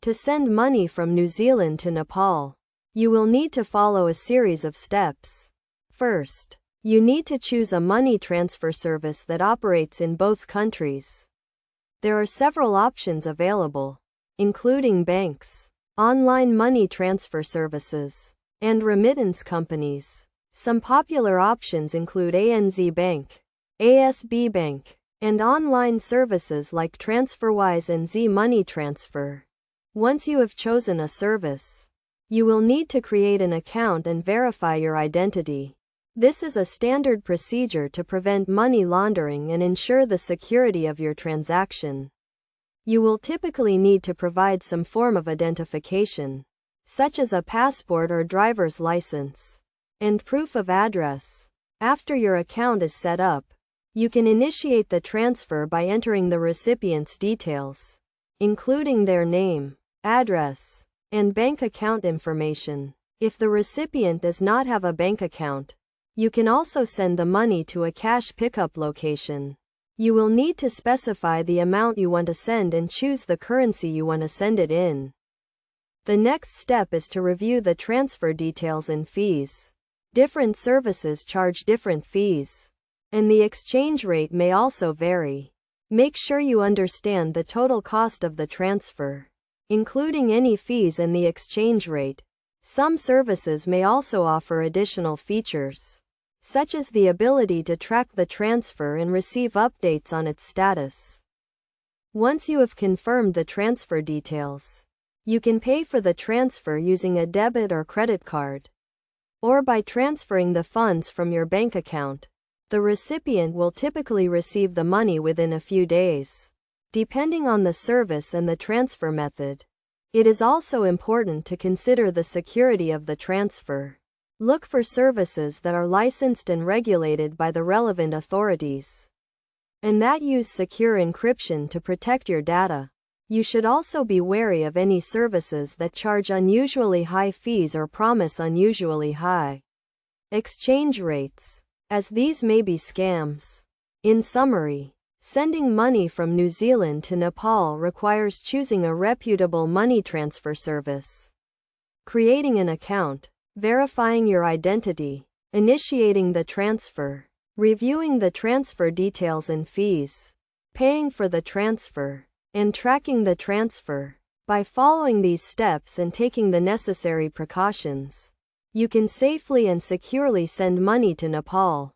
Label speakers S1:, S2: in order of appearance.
S1: To send money from New Zealand to Nepal, you will need to follow a series of steps. First, you need to choose a money transfer service that operates in both countries. There are several options available, including banks, online money transfer services, and remittance companies. Some popular options include ANZ Bank, ASB Bank, and online services like TransferWise and Z Money Transfer. Once you have chosen a service, you will need to create an account and verify your identity. This is a standard procedure to prevent money laundering and ensure the security of your transaction. You will typically need to provide some form of identification, such as a passport or driver's license, and proof of address. After your account is set up, you can initiate the transfer by entering the recipient's details, including their name, address, and bank account information. If the recipient does not have a bank account, you can also send the money to a cash pickup location. You will need to specify the amount you want to send and choose the currency you want to send it in. The next step is to review the transfer details and fees. Different services charge different fees, and the exchange rate may also vary. Make sure you understand the total cost of the transfer, including any fees and the exchange rate. Some services may also offer additional features, such as the ability to track the transfer and receive updates on its status. Once you have confirmed the transfer details, you can pay for the transfer using a debit or credit card, or by transferring the funds from your bank account. The recipient will typically receive the money within a few days, depending on the service and the transfer method. It is also important to consider the security of the transfer. Look for services that are licensed and regulated by the relevant authorities, and that use secure encryption to protect your data. You should also be wary of any services that charge unusually high fees or promise unusually high exchange rates, as these may be scams. In summary, sending money from New Zealand to Nepal requires choosing a reputable money transfer service, creating an account, verifying your identity, initiating the transfer, reviewing the transfer details and fees, paying for the transfer, and tracking the transfer. By following these steps and taking the necessary precautions, you can safely and securely send money to Nepal.